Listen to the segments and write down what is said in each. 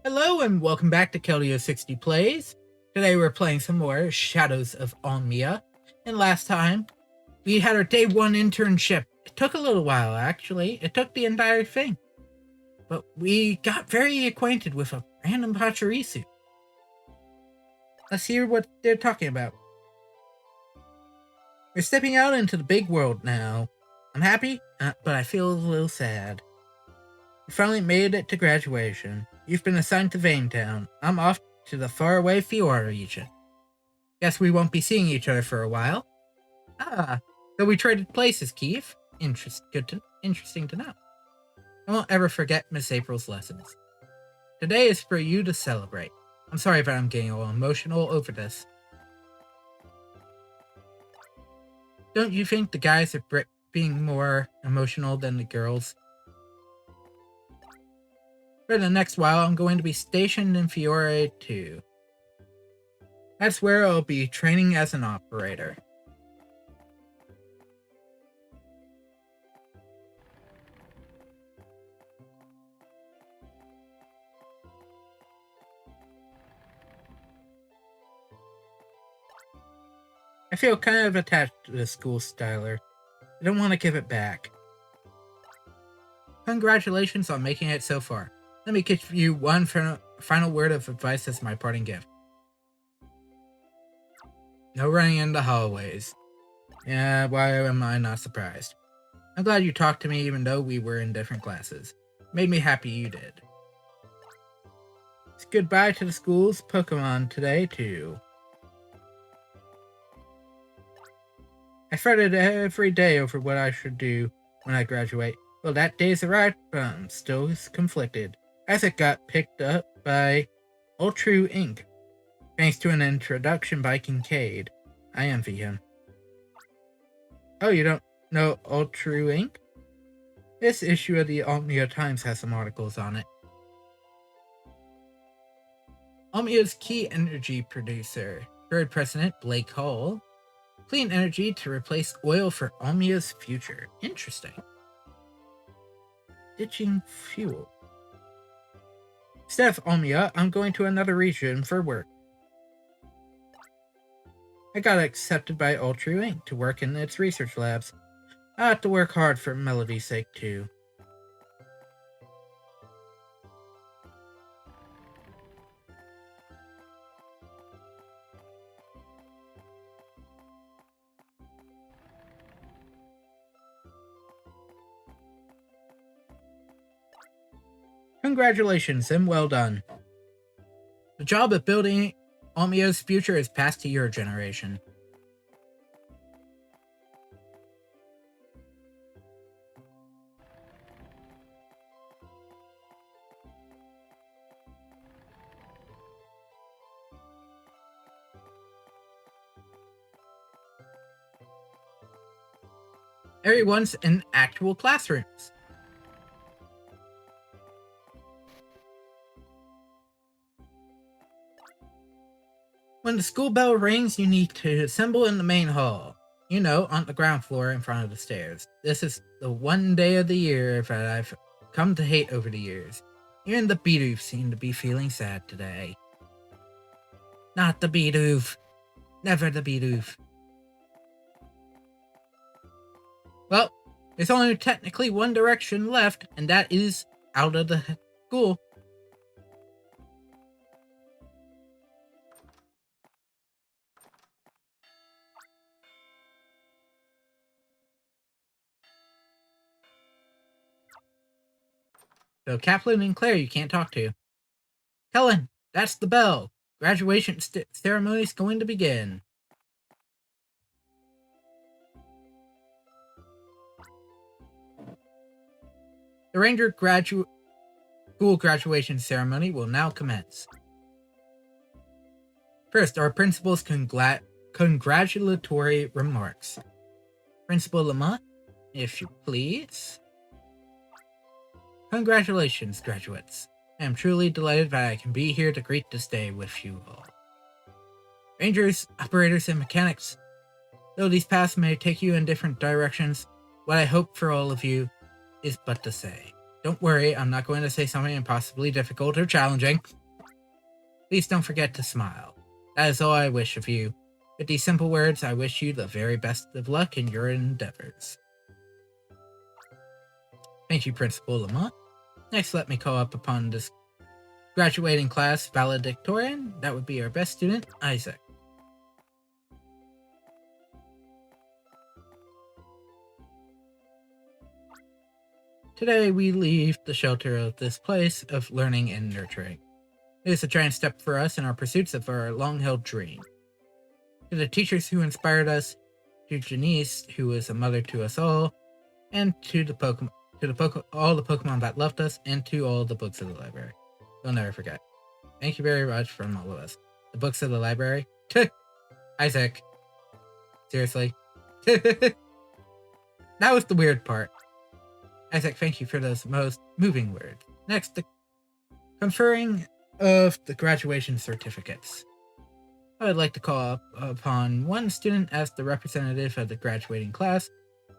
Hello and welcome back to Keldeo60 Plays. Today we're playing some more Shadows of Almia. And last time, we had our day 1 internship. It took a little while, actually. It took the entire thing. But we got very acquainted with a random Pachirisu. Let's hear what they're talking about. We're stepping out into the big world now. I'm happy, but I feel a little sad. We finally made it to graduation. You've been assigned to Vaintown. I'm off to the faraway Fiora region. Guess we won't be seeing each other for a while. So we traded places, Keith. Interesting to know. I won't ever forget Miss April's lessons. Today is for you to celebrate. I'm sorry if I'm getting all emotional over this. Don't you think the guys are being more emotional than the girls? For the next while, I'm going to be stationed in Fiore too. That's where I'll be training as an operator. I feel kind of attached to the school, Styler. I don't want to give it back. Congratulations on making it so far. Let me give you one final word of advice as my parting gift. No running in the hallways. Yeah, why am I not surprised? I'm glad you talked to me even though we were in different classes. Made me happy you did. It's goodbye to the school's Pokemon today, too. I fretted every day over what I should do when I graduate. Well, that day's arrived, but I'm still conflicted. Isaac got picked up by Ultru Inc. Thanks to an introduction by Kincaid. I envy him. Oh, you don't know Ultru Inc.? This issue of the Almia Times has some articles on it. Almia's key energy producer, third president Blake Hall. Clean energy to replace oil for Almia's future. Interesting. Ditching fuel. Instead of Almia, I'm going to another region for work. I got accepted by Ultru Inc. to work in its research labs. I have to work hard for Melody's sake, too. Congratulations and well done. The job of building Almia's future is passed to your generation. Everyone's in actual classrooms. When the school bell rings, you need to assemble in the main hall. You know, on the ground floor in front of the stairs. This is the one day of the year that I've come to hate over the years. Even the Bidoof seem to be feeling sad today. Not the Bidoof. Never the Bidoof. Well, there's only technically one direction left, and that is out of the school. So Kaplan and Claire you can't talk to. Helen, that's the bell. Graduation ceremony is going to begin. The Ranger school graduation ceremony will now commence. First, our principal's congratulatory remarks. Principal Lamont, if you please. Congratulations, graduates. I am truly delighted that I can be here to greet this day with you all. Rangers, operators, and mechanics, though these paths may take you in different directions, what I hope for all of you is but to say, Don't worry, I'm not going to say something impossibly difficult or challenging. Please don't forget to smile. That is all I wish of you. With these simple words, I wish you the very best of luck in your endeavors. Thank you, Principal Lamont. Next, let me call up upon this graduating class valedictorian. That would be our best student, Isaac. Today, we leave the shelter of this place of learning and nurturing. It is a giant step for us in our pursuits of our long-held dream. To the teachers who inspired us, to Janice, who was a mother to us all, and to the Pokemon, all the Pokemon that loved us, and to all the books of the library. We'll never forget. Thank you very much from all of us. The books of the library? Isaac. Seriously? That was the weird part. Isaac, thank you for those most moving words. Next, the conferring of the graduation certificates. I would like to call upon one student as the representative of the graduating class.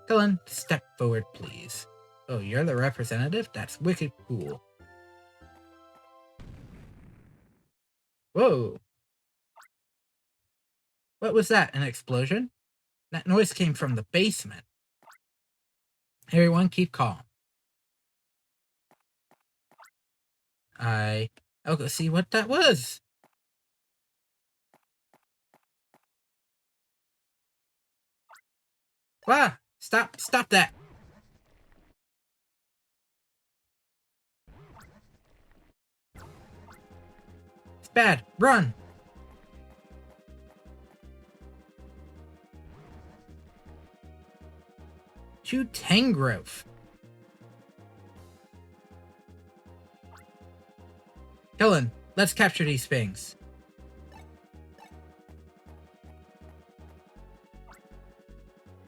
Cullen, step forward, please. Oh, you're the representative? That's wicked cool. Whoa. What was that? An explosion? That noise came from the basement. Everyone, keep calm. I'll go see what that was. Ah! Stop that! It's bad. Run! To Tangrowth. Helen, let's capture these things.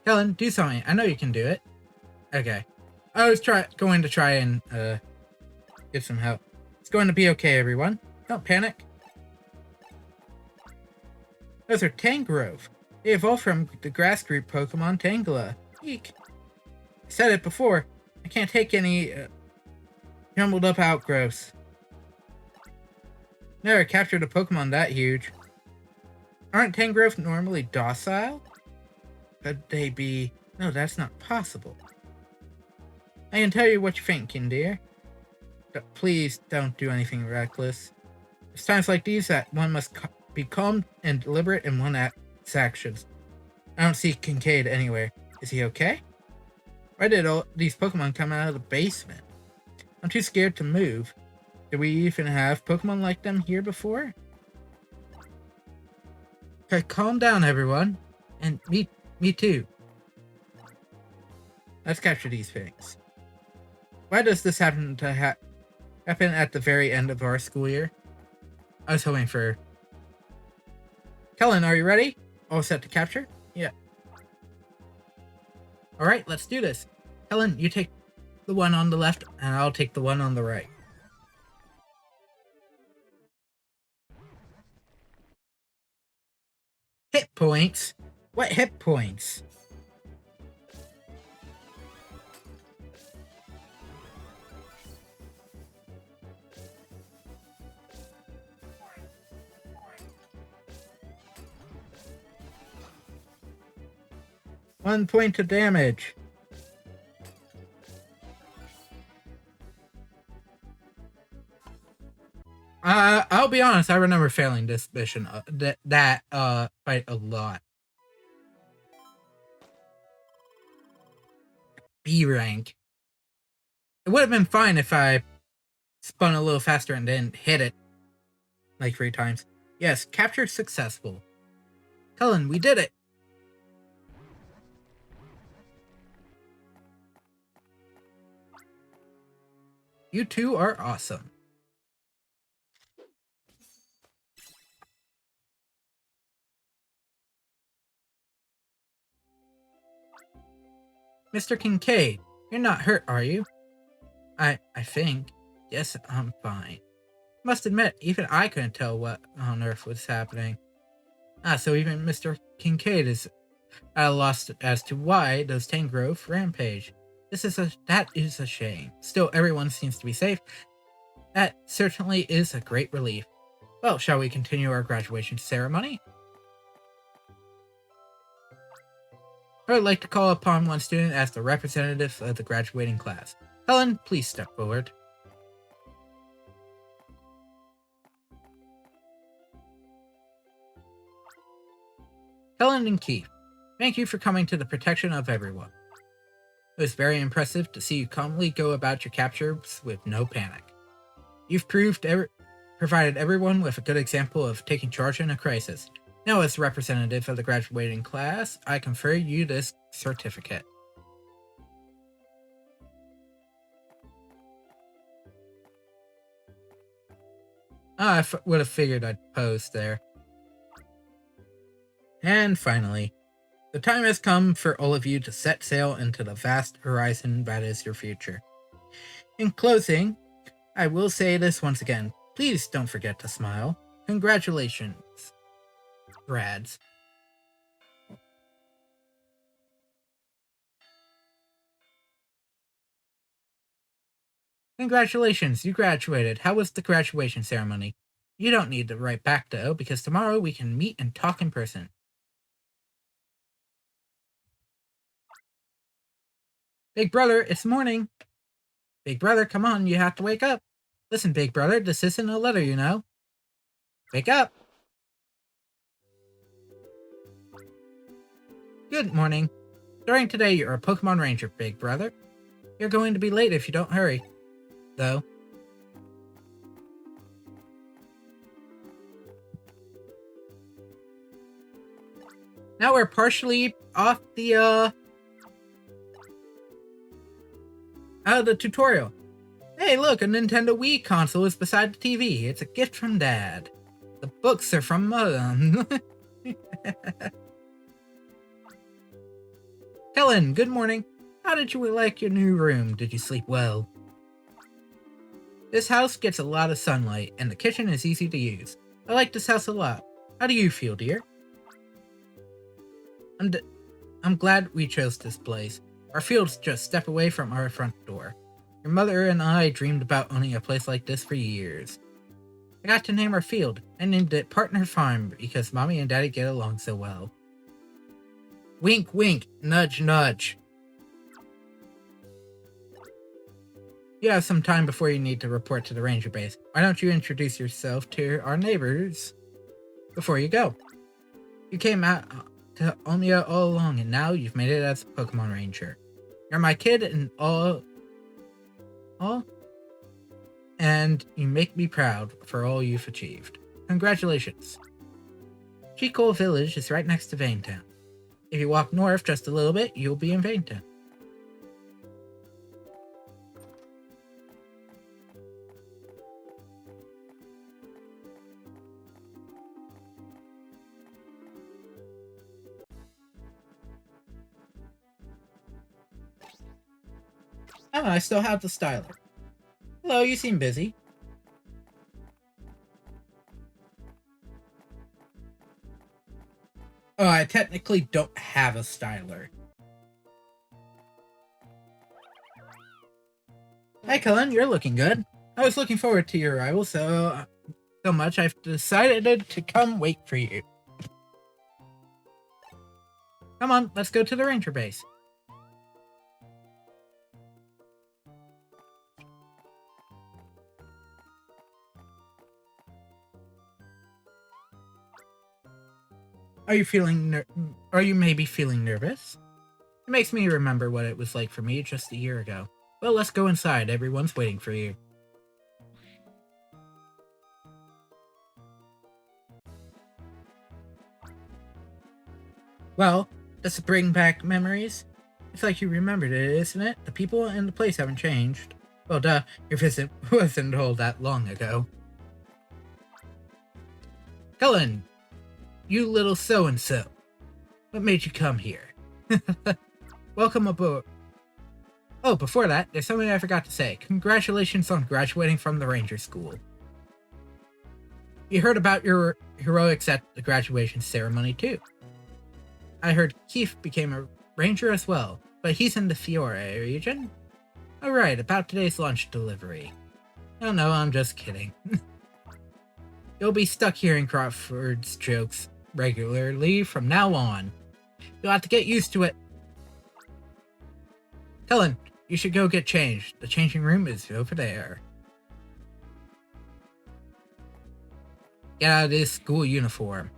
Helen, do something. I know you can do it. Okay. I was going to try and get some help. It's going to be okay, everyone. Don't panic. Those are Tangrowth. They evolved from the grass group Pokemon Tangela. Eek. I said it before. I can't take any jumbled up outgrowths. Never captured a Pokemon that huge. Aren't Tangrowth normally docile? Could they be... No, that's not possible. I can tell you what you're thinking, dear. But please don't do anything reckless. It's times like these that one must be calm and deliberate in one's actions. I don't see Kincaid anywhere. Is he okay? Why did all these Pokemon come out of the basement? I'm too scared to move. Did we even have Pokemon like them here before? Okay, calm down, everyone. And me too. Let's capture these things. Why does this happen to happen at the very end of our school year? I was hoping for... Kellen, are you ready? All set to capture? Yeah. Alright, let's do this. Kellen, you take the one on the left, and I'll take the one on the right. Hit points? What hit points? One point of damage. I'll be honest, I remember failing this mission, fight a lot. B rank. It would have been fine if I spun a little faster and didn't hit it like 3 times. Yes, capture successful. Cullen, we did it! You two are awesome. Mr. Kincaid, you're not hurt, are you? I think. Yes, I'm fine. Must admit, even I couldn't tell what on earth was happening. So even Mr. Kincaid is at a loss as to why those Tangrowth rampage. That is a shame. Still, everyone seems to be safe. That certainly is a great relief. Well, shall we continue our graduation ceremony? I would like to call upon one student as the representative of the graduating class. Helen, please step forward. Helen and Keith, thank you for coming to the protection of everyone. It was very impressive to see you calmly go about your captures with no panic. You've provided everyone with a good example of taking charge in a crisis. Now, as representative of the graduating class, I confer you this certificate. I would have figured I'd pose there. And finally, the time has come for all of you to set sail into the vast horizon that is your future. In closing, I will say this once again. Please don't forget to smile. Congratulations, grads. Congratulations, you graduated. How was the graduation ceremony? You don't need to write back though, because tomorrow we can meet and talk in person. Big brother, it's morning. Big brother, come on, you have to wake up. Listen, big brother, this isn't a letter, you know. Wake up. Good morning. Starting today, you're a Pokemon Ranger, big brother. You're going to be late if you don't hurry, though. Now we're partially off the, out of the tutorial. Hey, look, a Nintendo Wii console is beside the TV. It's a gift from Dad. The books are from Mom. Helen, good morning. How did you like your new room? Did you sleep well? This house gets a lot of sunlight, and the kitchen is easy to use. I like this house a lot. How do you feel, dear? I'm glad we chose this place. Our field's just a step away from our front door. Your mother and I dreamed about owning a place like this for years. I got to name our field. I named it Partner Farm because Mommy and Daddy get along so well. Wink, wink, nudge, nudge. You have some time before you need to report to the ranger base. Why don't you introduce yourself to our neighbors before you go? You came out to Almia all along, and now you've made it as a Pokemon Ranger. You're my kid and all, and you make me proud for all you've achieved. Congratulations. Chico Village is right next to Vaintown. If you walk north just a little bit, you'll be in Vaintown. Oh, I still have the styler. Hello, you seem busy. Oh, I technically don't have a styler. Hey, Cullen, you're looking good. I was looking forward to your arrival so much I've decided to come wait for you. Come on, let's go to the ranger base. Are you maybe feeling nervous? It makes me remember what it was like for me just a year ago. Well, let's go inside. Everyone's waiting for you. Well, does it bring back memories? It's like you remembered it, isn't it? The people and the place haven't changed. Well, duh, your visit wasn't all that long ago. Cullen, you little so-and-so. What made you come here? Welcome aboard. Oh, before that, there's something I forgot to say. Congratulations on graduating from the Ranger School. You heard about your heroics at the graduation ceremony, too. I heard Keith became a Ranger as well. but he's in the Fiore region. Alright, about today's lunch delivery. Oh no, I'm just kidding. You'll be stuck hearing Crawford's jokes regularly from now on. You'll have to get used to it. Helen, you should go get changed. The changing room is over there. Get out of this school uniform.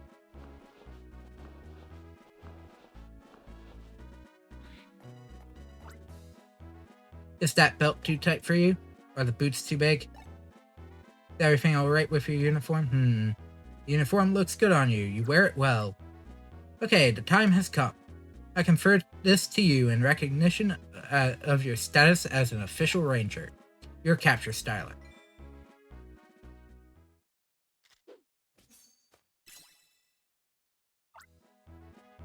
Is that belt too tight for you? Are the boots too big? Is everything alright with your uniform? The uniform looks good on you. You wear it well. Okay, the time has come. I confer this to you in recognition of your status as an official ranger. Your capture styler.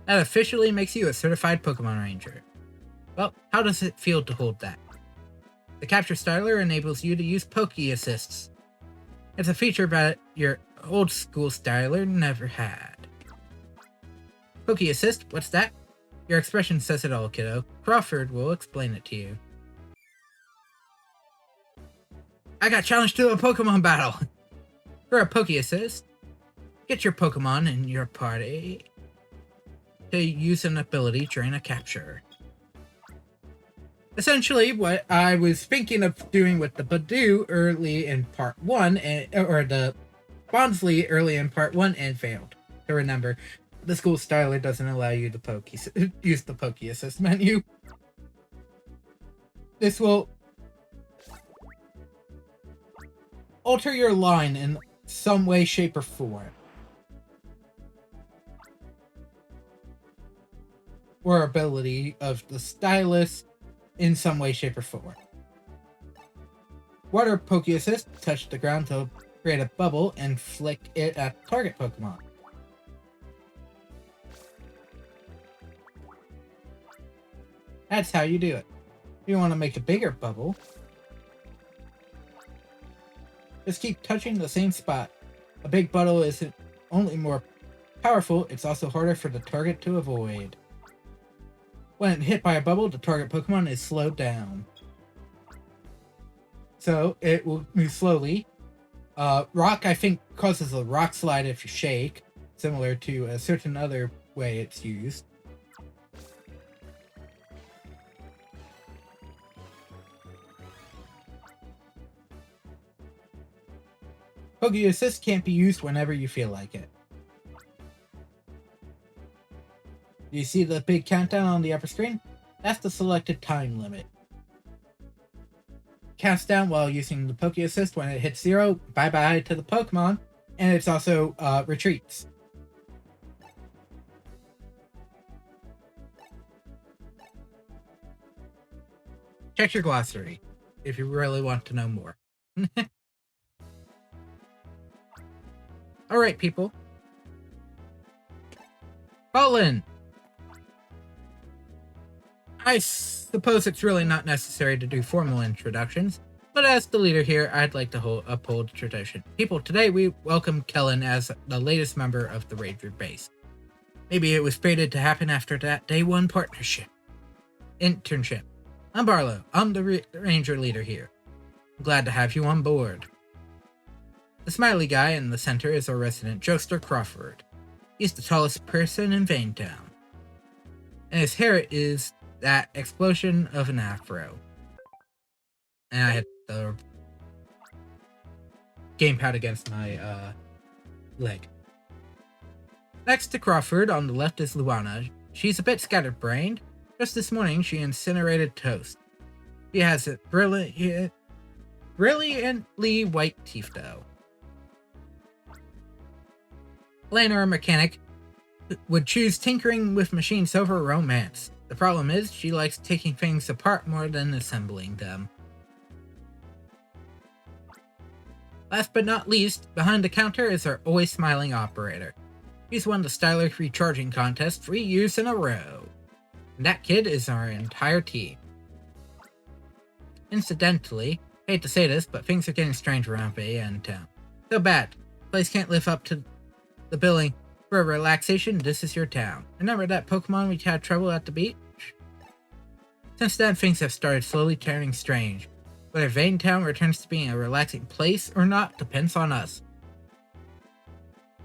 That officially makes you a certified Pokemon Ranger. Well, how does it feel to hold that? The Capture Styler enables you to use Poke Assists. It's a feature that your old school Styler never had. Poke Assist? What's that? Your expression says it all, kiddo. Crawford will explain it to you. I got challenged to a Pokemon battle! For a Poke Assist, get your Pokemon in your party to use an ability during a capture. Essentially, what I was thinking of doing with the Badoo early in Part 1, or the Bonsly early in Part 1, and failed. So remember, the school styler doesn't allow you to use the Poke Assist menu. This will alter your line in some way, shape, or form. Or ability of the stylus in some way, shape, or form. Water Poke Assist, touch the ground to create a bubble and flick it at target Pokemon. That's how you do it. If you want to make a bigger bubble, just keep touching the same spot. A big bubble isn't only more powerful, it's also harder for the target to avoid. When hit by a bubble, the target Pokemon is slowed down. So, it will move slowly. Rock, I think, causes a rock slide if you shake, similar to a certain other way it's used. Poke Assist can't be used whenever you feel like it. You see the big countdown on the upper screen? That's the selected time limit. Counts down while using the Poke Assist. When it hits 0, bye-bye to the Pokemon, and it's also retreats. Check your glossary if you really want to know more. Alright, people. Colin! I suppose it's really not necessary to do formal introductions, but as the leader here, I'd like to uphold tradition. People, today we welcome Kellen as the latest member of the Ranger base. Maybe it was fated to happen after that Day 1 internship. I'm Barlow. I'm the Ranger leader here. I'm glad to have you on board. The smiley guy in the center is our resident jokester, Crawford. He's the tallest person in Vaintown. And his hair is that explosion of an afro. And I hit the gamepad against my leg. Next to Crawford on the left is Luana. She's a bit scatterbrained. Just this morning she incinerated toast. She has a brilliantly white teeth though. Lana, our mechanic, would choose tinkering with machines over romance. The problem is, she likes taking things apart more than assembling them. Last but not least, behind the counter is our always smiling operator. He's won the Styler recharging contest 3 years in a row. And that kid is our entire team. Incidentally, hate to say this, but things are getting strange around Vaintown. So bad. The place can't live up to the billing. For relaxation, this is your town. Remember that Pokemon we had trouble at the beach? Since then, things have started slowly turning strange. Whether Vaintown returns to being a relaxing place or not depends on us.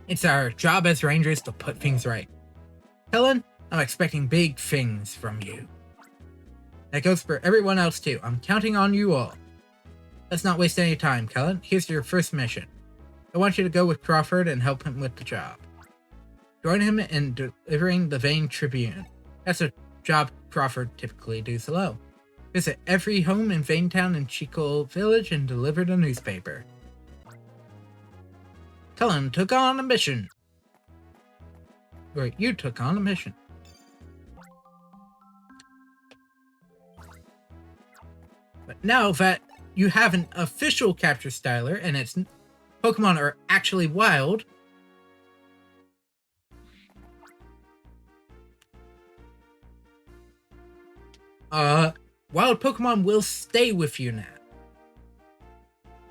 It's our job as rangers to put things right. Helen, I'm expecting big things from you. That goes for everyone else too. I'm counting on you all. Let's not waste any time, Kellen. Here's your first mission. I want you to go with Crawford and help him with the job. Join him in delivering the Vane Tribune. That's a job Crawford typically does alone. Visit every home in Vaintown and Chico Village and deliver the newspaper. Cullen took on a mission. Wait, you took on a mission. But now that you have an official capture styler and its Pokemon are actually wild, wild Pokemon will stay with you now.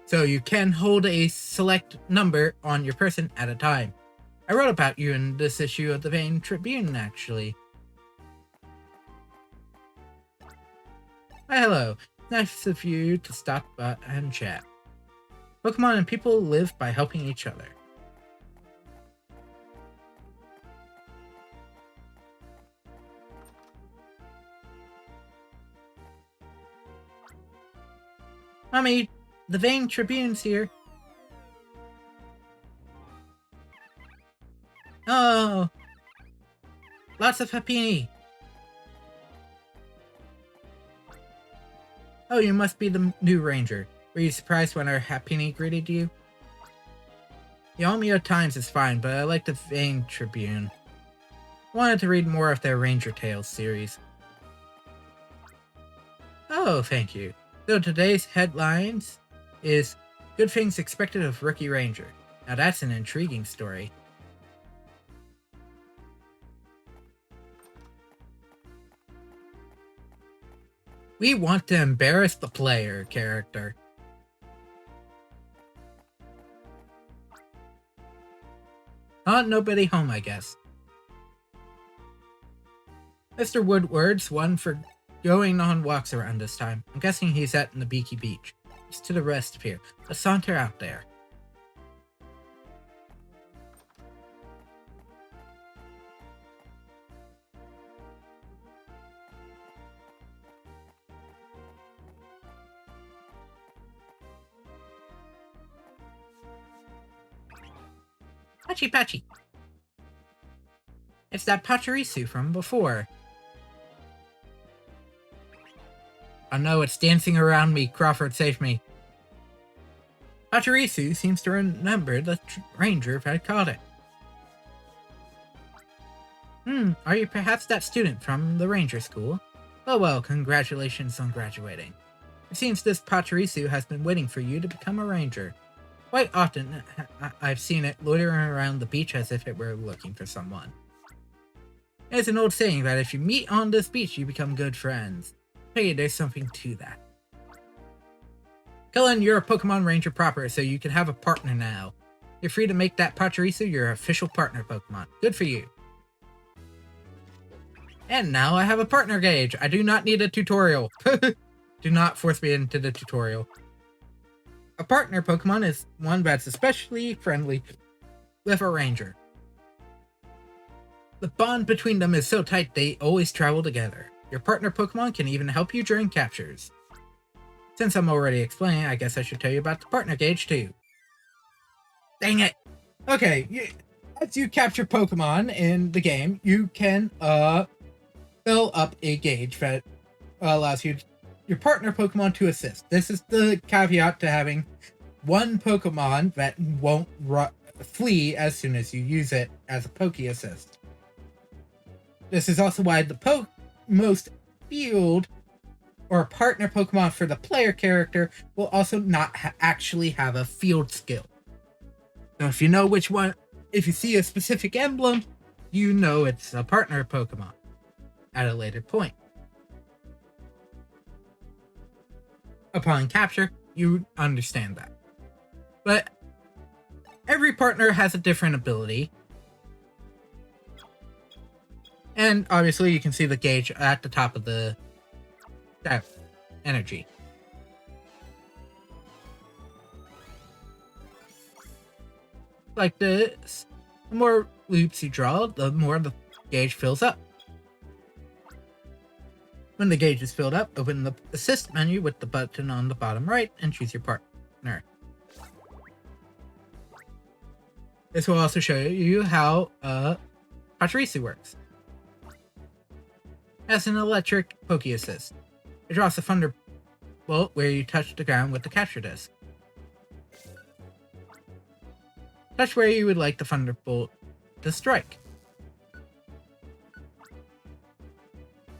So you can hold a select number on your person at a time. I wrote about you in this issue of the Vane Tribune, actually. Hi, hello. Nice of you to stop by and chat. Pokemon and people live by helping each other. Mommy, the Vane Tribune's here. Oh, lots of Happiny. Oh, you must be the new ranger. Were you surprised when our Happiny greeted you? The Almia Times is fine, but I like the Vane Tribune. I wanted to read more of their Ranger Tales series. Oh, thank you. So today's headlines is Good Things Expected of Rookie Ranger. Now that's an intriguing story. We want to embarrass the player character. Nobody home, I guess. Mr. Woodward's one for going on walks around this time. I'm guessing he's at the Beaky Beach. Just to the rest of here. Let's saunter out there. Patchy Patchy. It's that Pachirisu from before. Oh no, it's dancing around me. Crawford, save me. Pachirisu seems to remember the ranger that caught it. Are you perhaps that student from the ranger school? Oh well, congratulations on graduating. It seems this Pachirisu has been waiting for you to become a ranger. Quite often, I've seen it loitering around the beach as if it were looking for someone. It's an old saying that if you meet on this beach, you become good friends. Hey, there's something to that. Cullen, you're a Pokemon Ranger proper, so you can have a partner now. You're free to make that Pachirisu your official partner Pokemon. Good for you. And now I have a partner gauge. I do not need a tutorial. Do not force me into the tutorial. A partner Pokemon is one that's especially friendly with a ranger. The bond between them is so tight they always travel together. Your partner Pokemon can even help you during captures. Since I'm already explaining, I guess I should tell you about the partner gauge too. Dang it! Okay, as you capture Pokemon in the game, you can fill up a gauge that allows your partner Pokemon to assist. This is the caveat to having one Pokemon that won't flee as soon as you use it as a Poke Assist. This is also why the most field or partner Pokemon for the player character will also not actually have a field skill. So if you know which one, if you see a specific emblem, you know it's a partner Pokemon at a later point. Upon capture, you understand that. But every partner has a different ability. And obviously you can see the gauge at the top of the that energy. Like this, the more loops you draw, the more the gauge fills up. When the gauge is filled up, open the assist menu with the button on the bottom right and choose your partner. This will also show you how Pachirisu works. As an electric Poke Assist, it draws a thunderbolt where you touch the ground with the capture disc. Touch where you would like the thunderbolt to strike.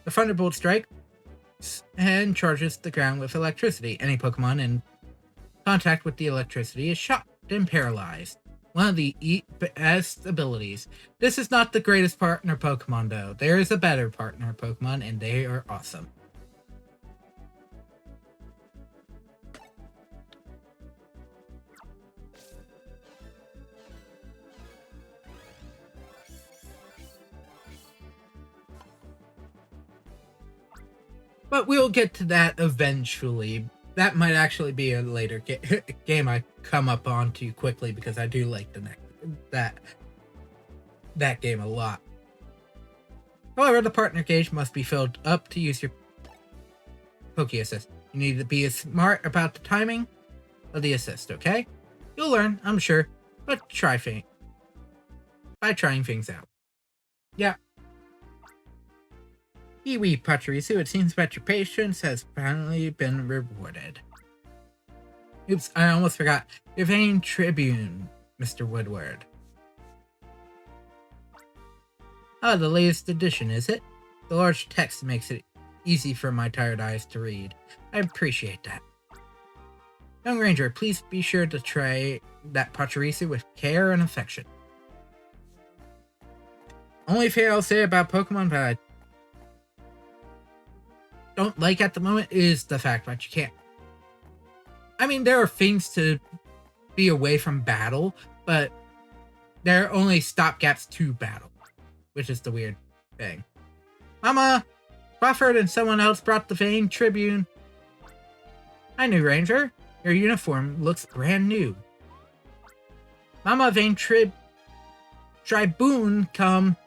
The thunderbolt strikes and charges the ground with electricity. Any Pokemon in contact with the electricity is shocked and paralyzed. One of the best abilities. This is not the greatest partner Pokemon though. There is a better partner Pokemon and they are awesome. But we'll get to that eventually. That might actually be a later game I come up onto quickly because I do like that game a lot. However, the partner gauge must be filled up to use your Poke Assist. You need to be smart about the timing of the assist, okay? You'll learn, I'm sure, but trying things out. Yeah. Wee Pachirisu, it seems that your patience has finally been rewarded. Oops, I almost forgot. Your vain Tribune, Mr. Woodward. Ah, the latest edition, is it? The large text makes it easy for my tired eyes to read. I appreciate that. Young Ranger, please be sure to try that Pachirisu with care and affection. Only thing I'll say about Pokemon that I don't like at the moment is the fact that you can't. I mean, there are things to be away from battle, but there are only stopgaps to battle, which is the weird thing. Mama! Crawford and someone else brought the vain Tribune. Hi, new Ranger. Your uniform looks brand new. Mama, vain Tribune come.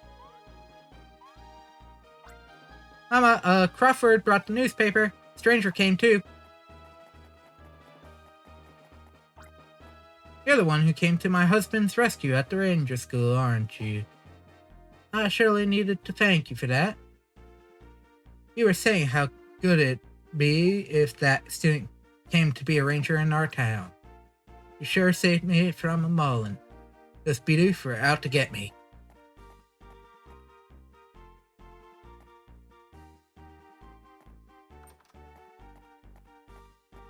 Mama, Crawford brought the newspaper. Stranger came too. You're the one who came to my husband's rescue at the ranger school, aren't you? I surely needed to thank you for that. You were saying how good it'd be if that student came to be a ranger in our town. You sure saved me from a maulin'. Those Bidoof were out to get me.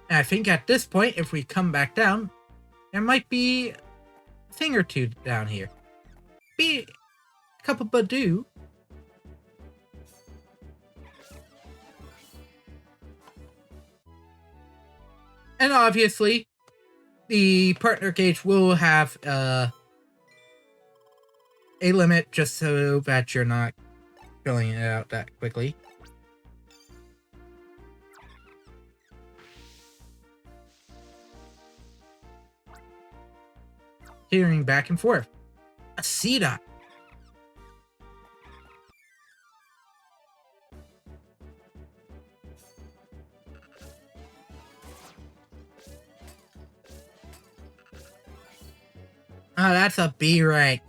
And I think at this point, if we come back down, there might be a thing or two down here. Be a couple Badoo. And obviously, the partner gauge will have a limit just so that you're not filling it out that quickly. Teetering back and forth. A Seedot. Oh, that's a B rank.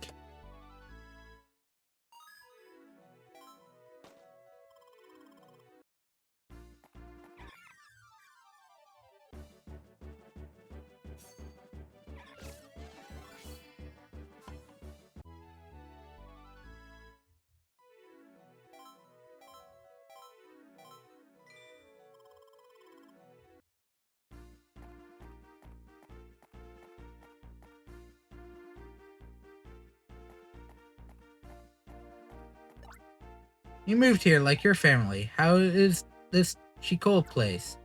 You moved here like your family. How is this Chicole place?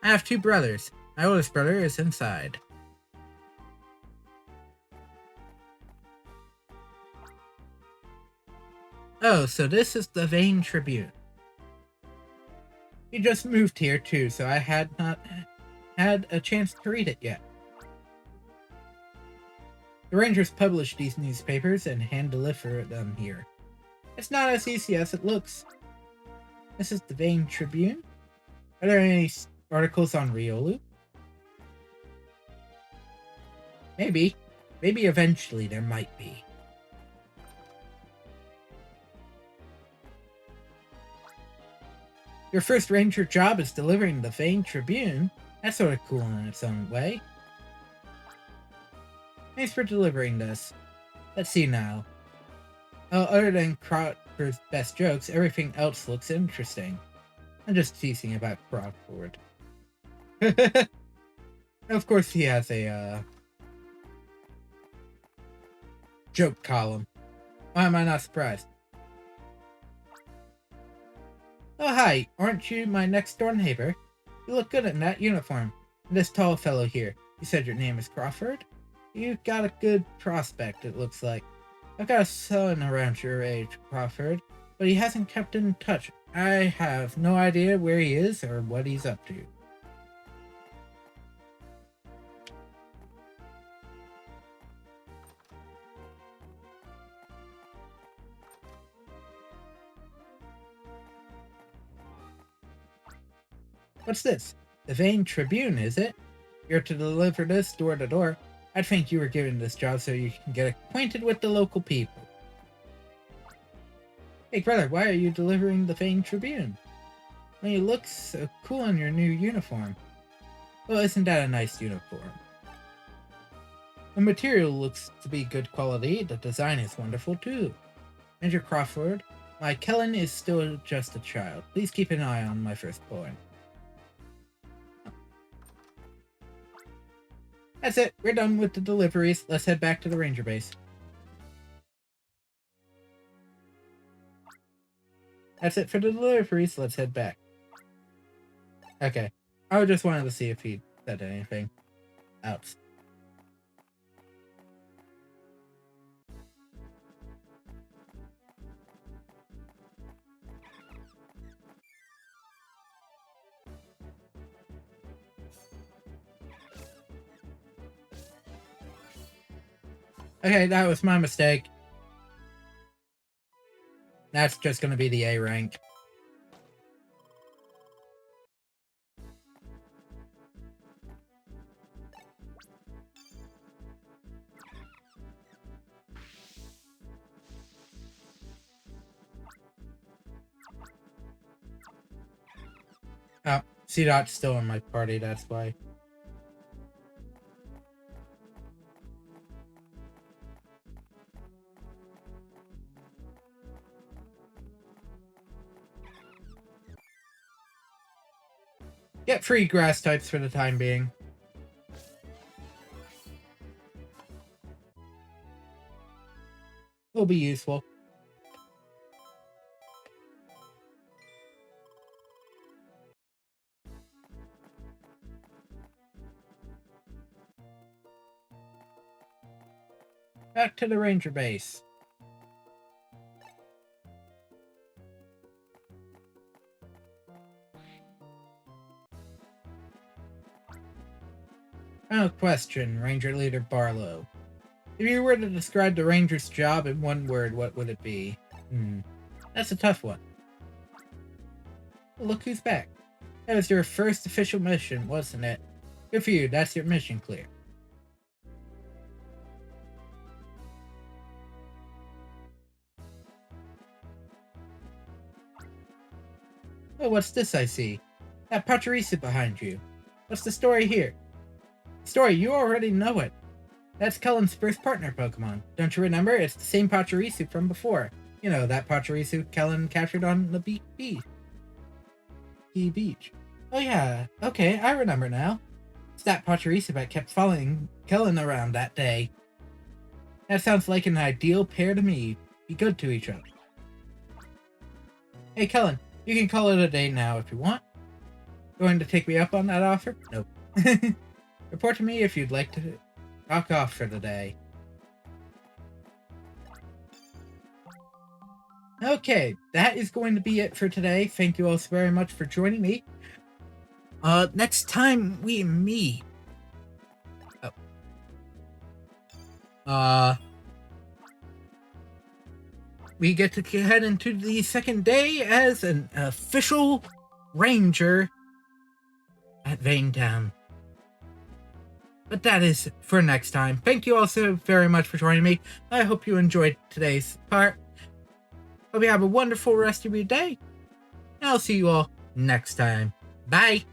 I have two brothers. My oldest brother is inside. Oh, so this is the vain Tribune. We just moved here too, so I had not had a chance to read it yet. The Rangers publish these newspapers and hand-deliver them here. It's not as easy as it looks. This is the Vane Tribune. Are there any articles on Riolu? Maybe. Maybe eventually there might be. Your first ranger job is delivering the Vane Tribune. That's sort of cool in its own way. Thanks for delivering this. Let's see now. Other than Crawford's best jokes, everything else looks interesting. I'm just teasing about Crawford. Of course he has a, joke column. Why am I not surprised? Oh, hi. Aren't you my next door neighbor? You look good in that uniform. And this tall fellow here. You said your name is Crawford? You've got a good prospect, it looks like. I've got a son around your age, Crawford, but he hasn't kept in touch. I have no idea where he is or what he's up to. What's this? The Vane Tribune, is it? You're to deliver this door to door. I'd think you were given this job so you can get acquainted with the local people. Hey brother, why are you delivering the Vane Tribune? Well, you look so cool in your new uniform. Well, isn't that a nice uniform? The material looks to be good quality, the design is wonderful too. Major Crawford, my Kellen is still just a child. Please keep an eye on my firstborn. That's it. We're done with the deliveries. Let's head back to the ranger base. That's it for the deliveries. Let's head back. Okay. I just wanted to see if he said anything else. Okay, that was my mistake. That's just gonna be the A rank. Oh, C-Dot's still in my party, that's why. Get free grass types for the time being. Will be useful. Back to the ranger base. Final question, Ranger Leader Barlow. If you were to describe the ranger's job in one word, what would it be? That's a tough one. Well, look who's back. That was your first official mission, wasn't it? Good for you, that's your mission clear. Oh, what's this I see? That Pachirisu behind you. What's the story here? Story, you already know it. That's Kellen's first partner Pokemon. Don't you remember? It's the same Pachirisu from before. You know, that Pachirisu Kellen captured on the beach. Oh yeah, okay, I remember now. It's that Pachirisu that kept following Kellen around that day. That sounds like an ideal pair to me. Be good to each other. Hey Kellen, you can call it a day now if you want. Going to take me up on that offer? Nope. Report to me if you'd like to knock off for the day. Okay, that is going to be it for today. Thank you all so very much for joining me. Next time we meet, we get to head into the second day as an official ranger at Vaintown. But that is for next time. Thank you all so very much for joining me. I hope you enjoyed today's part. Hope you have a wonderful rest of your day. And I'll see you all next time. Bye!